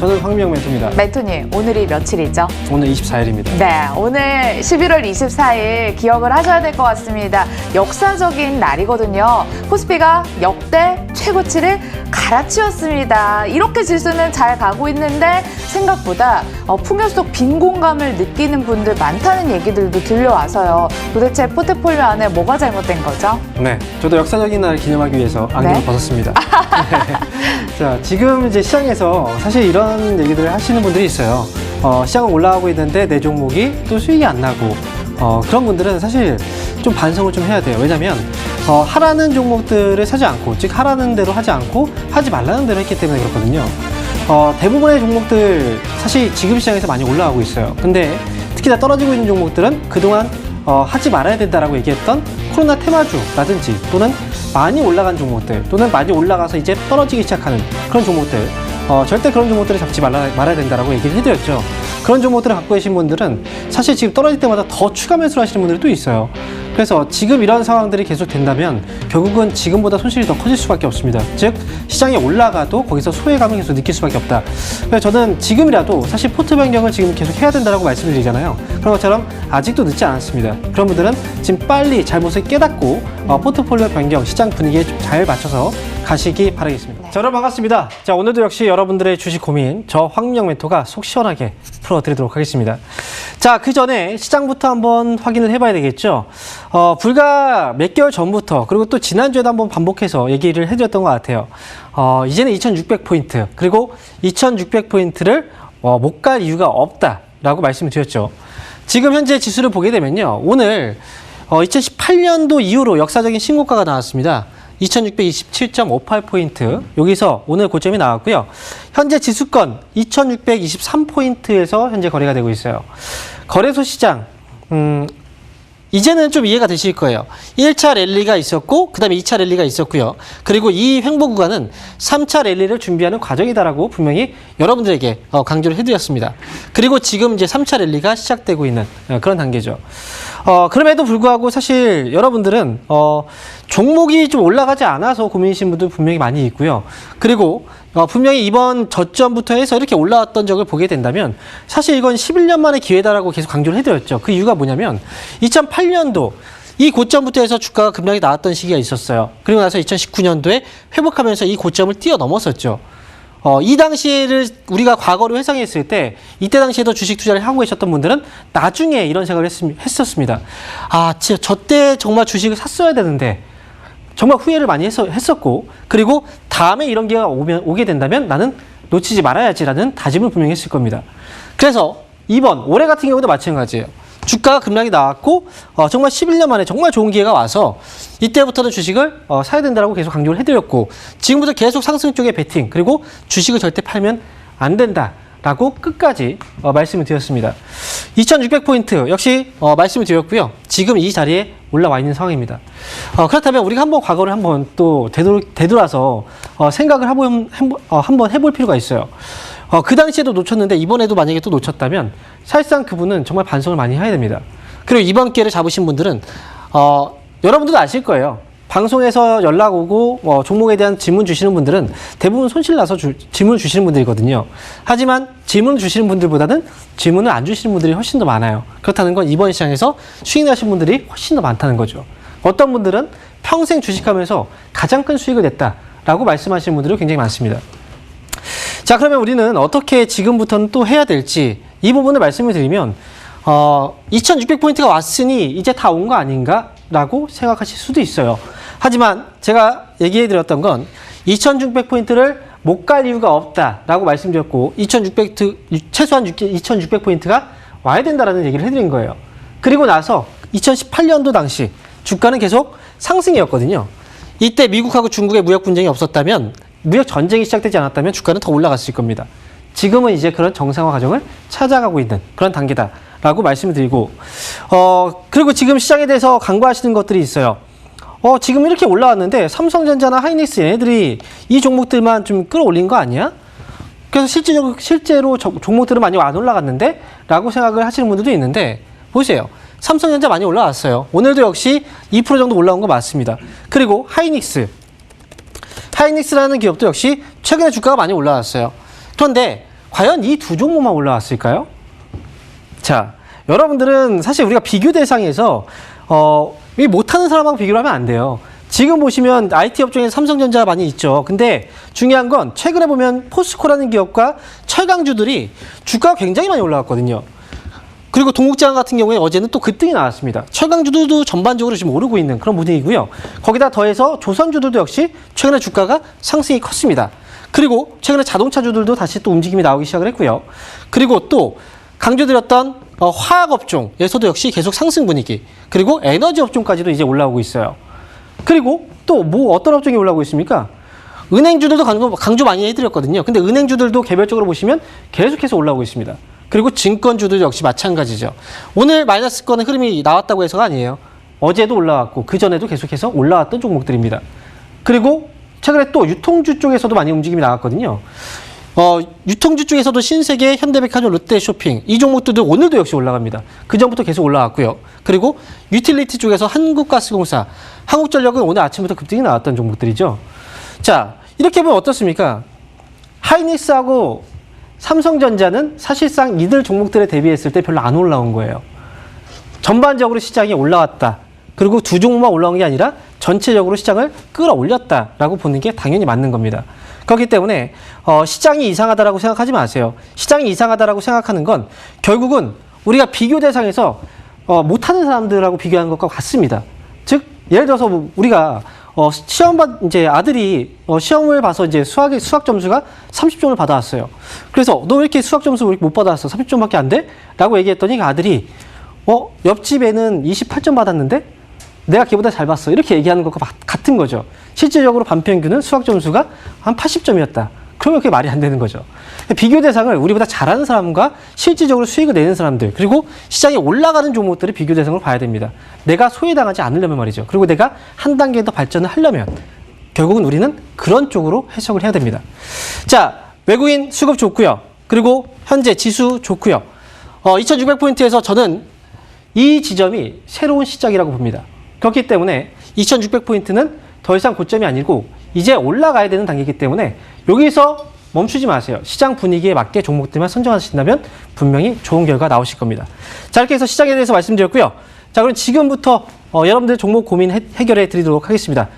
저는 황미영 멘토입니다. 멘토님, 오늘이 며칠이죠? 오늘 24일입니다. 네, 오늘 11월 24일 기억을 하셔야 될 것 같습니다. 역사적인 날이거든요. 코스피가 역대 최고치를 갈아치웠습니다. 이렇게 지수는 잘 가고 있는데 생각보다 풍요 속 빈 공감을 느끼는 분들 많다는 얘기들도 들려와서요. 도대체 포트폴리오 안에 뭐가 잘못된 거죠? 네, 저도 역사적인 날 기념하기 위해서 안경을 네? 벗었습니다. 네. 자, 지금 이제 시장에서 사실 이런 얘기들을 하시는 분들이 있어요. 시장은 올라가고 있는데 내 종목이 또 수익이 안 나고 그런 분들은 사실 좀 반성을 좀 해야 돼요. 왜냐하면 하라는 종목들을 사지 않고, 즉 하라는 대로 하지 않고 하지 말라는 대로 했기 때문에 그렇거든요. 대부분의 종목들 사실 지금 시장에서 많이 올라가고 있어요. 근데 특히 다 떨어지고 있는 종목들은 그동안 하지 말아야 된다라고 얘기했던 코로나 테마주라든지 또는 많이 올라간 종목들 또는 많이 올라가서 이제 떨어지기 시작하는 그런 종목들, 절대 그런 종목들을 잡지 말아야 된다라고 얘기를 해드렸죠. 그런 종목들을 갖고 계신 분들은 사실 지금 떨어질 때마다 더 추가 매수를 하시는 분들이 또 있어요. 그래서 지금 이런 상황들이 계속 된다면 결국은 지금보다 손실이 더 커질 수밖에 없습니다. 즉 시장이 올라가도 거기서 소외감을 계속 느낄 수밖에 없다. 그래서 저는 지금이라도 사실 포트 변경을 지금 계속 해야 된다고 말씀드리잖아요. 그런 것처럼 아직도 늦지 않았습니다. 그런 분들은 지금 빨리 잘못을 깨닫고 포트폴리오 변경, 시장 분위기에 좀 잘 맞춰서 가시기 바라겠습니다. 자, 여러분 반갑습니다. 자, 오늘도 역시 여러분들의 주식 고민 저 황민영 멘토가 속 시원하게 풀어드리도록 하겠습니다. 자, 그 전에 시장부터 한번 확인을 해봐야 되겠죠. 불과 몇 개월 전부터 그리고 또 지난주에도 한번 반복해서 얘기를 해드렸던 것 같아요. 이제는 2600포인트 그리고 2600포인트를 못 갈 이유가 없다라고 말씀을 드렸죠. 지금 현재 지수를 보게 되면요. 오늘 2018년도 이후로 역사적인 신고가가 나왔습니다. 2627.58포인트 여기서 오늘 고점이 나왔고요. 현재 지수권 2623포인트에서 현재 거래가 되고 있어요. 거래소 시장 이제는 좀 이해가 되실 거예요. 1차 랠리가 있었고 그 다음에 2차 랠리가 있었고요. 그리고 이 횡보 구간은 3차 랠리를 준비하는 과정이다라고 분명히 여러분들에게 강조를 해드렸습니다. 그리고 지금 이제 3차 랠리가 시작되고 있는 그런 단계죠. 그럼에도 불구하고 사실 여러분들은 종목이 좀 올라가지 않아서 고민이신 분들 분명히 많이 있고요. 그리고 분명히 이번 저점부터 해서 이렇게 올라왔던 적을 보게 된다면 사실 이건 11년 만의 기회다라고 계속 강조를 해드렸죠. 그 이유가 뭐냐면 2008년도 이 고점부터 해서 주가가 급락이 나왔던 시기가 있었어요. 그리고 나서 2019년도에 회복하면서 이 고점을 뛰어넘었었죠. 이 당시를 우리가 과거로 회상했을 때 이때 당시에도 주식 투자를 하고 계셨던 분들은 나중에 이런 생각을 했었습니다. 아, 진짜 저때 정말 주식을 샀어야 되는데 정말 후회를 많이 했었고 그리고 다음에 이런 기회가 오게 된다면 나는 놓치지 말아야지라는 다짐을 분명히 했을 겁니다. 그래서 올해 같은 경우도 마찬가지예요. 주가가 급락이 나왔고 정말 11년 만에 정말 좋은 기회가 와서 이때부터는 주식을 사야 된다고 계속 강조를 해드렸고 지금부터 계속 상승 쪽에 베팅 그리고 주식을 절대 팔면 안 된다라고 끝까지 말씀을 드렸습니다. 2600포인트 역시 말씀을 드렸고요. 지금 이 자리에 올라와 있는 상황입니다. 그렇다면 우리가 한번 과거를 한번 또 되돌아서 생각을 한번 해볼 필요가 있어요. 그 당시에도 놓쳤는데 이번에도 만약에 또 놓쳤다면 사실상 그분은 정말 반성을 많이 해야 됩니다. 그리고 이번 기회를 잡으신 분들은 여러분들도 아실 거예요. 방송에서 연락 오고 종목에 대한 질문 주시는 분들은 대부분 손실 나서 질문을 주시는 분들이거든요. 하지만 질문 주시는 분들보다는 질문을 안 주시는 분들이 훨씬 더 많아요. 그렇다는 건 이번 시장에서 수익 나신 분들이 훨씬 더 많다는 거죠. 어떤 분들은 평생 주식하면서 가장 큰 수익을 냈다라고 말씀하시는 분들이 굉장히 많습니다. 자, 그러면 우리는 어떻게 지금부터는 또 해야 될지 이 부분을 말씀을 드리면 2600포인트가 왔으니 이제 다 온 거 아닌가? 라고 생각하실 수도 있어요. 하지만 제가 얘기해 드렸던 건 2600포인트를 못 갈 이유가 없다라고 말씀드렸고 최소한 2600포인트가 와야 된다라는 얘기를 해드린 거예요. 그리고 나서 2018년도 당시 주가는 계속 상승이었거든요. 이때 미국하고 중국의 무역 분쟁이 없었다면 무역 전쟁이 시작되지 않았다면 주가는 더 올라갔을 겁니다. 지금은 이제 그런 정상화 과정을 찾아가고 있는 그런 단계다라고 말씀을 드리고 그리고 지금 시장에 대해서 강구하시는 것들이 있어요. 지금 이렇게 올라왔는데 삼성전자나 하이닉스 얘네들이 이 종목들만 좀 끌어올린 거 아니야? 그래서 실제로 종목들은 많이 안 올라갔는데 라고 생각을 하시는 분들도 있는데 보세요. 삼성전자 많이 올라왔어요. 오늘도 역시 2% 정도 올라온 거 맞습니다. 그리고 하이닉스라는 기업도 역시 최근에 주가가 많이 올라왔어요. 그런데 과연 이 두 종목만 올라왔을까요? 자, 여러분들은 사실 우리가 비교 대상에서 이 못하는 사람하고 비교를 하면 안 돼요. 지금 보시면 IT 업종에 삼성전자 많이 있죠. 근데 중요한 건 최근에 보면 포스코라는 기업과 철강주들이 주가가 굉장히 많이 올라왔거든요. 그리고 동국제강 같은 경우에 어제는 또 급등이 나왔습니다. 철강주들도 전반적으로 지금 오르고 있는 그런 분위기고요. 거기다 더해서 조선주들도 역시 최근에 주가가 상승이 컸습니다. 그리고 최근에 자동차주들도 다시 또 움직임이 나오기 시작을 했고요. 그리고 또 강조드렸던 화학 업종에서도 역시 계속 상승 분위기. 그리고 에너지 업종까지도 이제 올라오고 있어요. 그리고 또 뭐 어떤 업종이 올라오고 있습니까? 은행주들도 강조 많이 해드렸거든요. 근데 은행주들도 개별적으로 보시면 계속해서 올라오고 있습니다. 그리고 증권주도 역시 마찬가지죠. 오늘 마이너스권의 흐름이 나왔다고 해서가 아니에요. 어제도 올라왔고 그전에도 계속해서 올라왔던 종목들입니다. 그리고 최근에 또 유통주 쪽에서도 많이 움직임이 나왔거든요. 유통주 쪽에서도 신세계, 현대백화점, 롯데쇼핑 이 종목들도 오늘도 역시 올라갑니다. 그전부터 계속 올라왔고요. 그리고 유틸리티 쪽에서 한국가스공사, 한국전력은 오늘 아침부터 급등이 나왔던 종목들이죠. 자, 이렇게 보면 어떻습니까? 하이닉스하고 삼성전자는 사실상 이들 종목들에 대비했을 때 별로 안 올라온 거예요. 전반적으로 시장이 올라왔다. 그리고 두 종목만 올라온 게 아니라 전체적으로 시장을 끌어올렸다라고 보는 게 당연히 맞는 겁니다. 그렇기 때문에 시장이 이상하다라고 생각하지 마세요. 시장이 이상하다라고 생각하는 건 결국은 우리가 비교 대상에서 못하는 사람들하고 비교하는 것과 같습니다. 즉 예를 들어서 우리가 이제 아들이 시험을 봐서 이제 수학 점수가 30점을 받아왔어요. 그래서 너 왜 이렇게 수학 점수 왜 이렇게 못 받아왔어? 30점밖에 안 돼? 라고 얘기했더니 그 아들이 옆집에는 28점 받았는데 내가 걔보다 잘 봤어. 이렇게 얘기하는 것과 같은 거죠. 실질적으로 반평균은 수학 점수가 한 80점이었다. 그러면 그게 말이 안 되는 거죠. 비교 대상을 우리보다 잘하는 사람과 실질적으로 수익을 내는 사람들, 그리고 시장에 올라가는 종목들을 비교 대상으로 봐야 됩니다. 내가 소외당하지 않으려면 말이죠. 그리고 내가 한 단계 더 발전을 하려면 결국은 우리는 그런 쪽으로 해석을 해야 됩니다. 자, 외국인 수급 좋고요. 그리고 현재 지수 좋고요. 2600포인트에서 저는 이 지점이 새로운 시작이라고 봅니다. 그렇기 때문에 2600포인트는 더 이상 고점이 아니고 이제 올라가야 되는 단계이기 때문에 여기서 멈추지 마세요. 시장 분위기에 맞게 종목들만 선정하신다면 분명히 좋은 결과 나오실 겁니다. 자, 이렇게 해서 시장에 대해서 말씀드렸고요. 자, 그럼 지금부터 여러분들 종목 고민 해결해 드리도록 하겠습니다.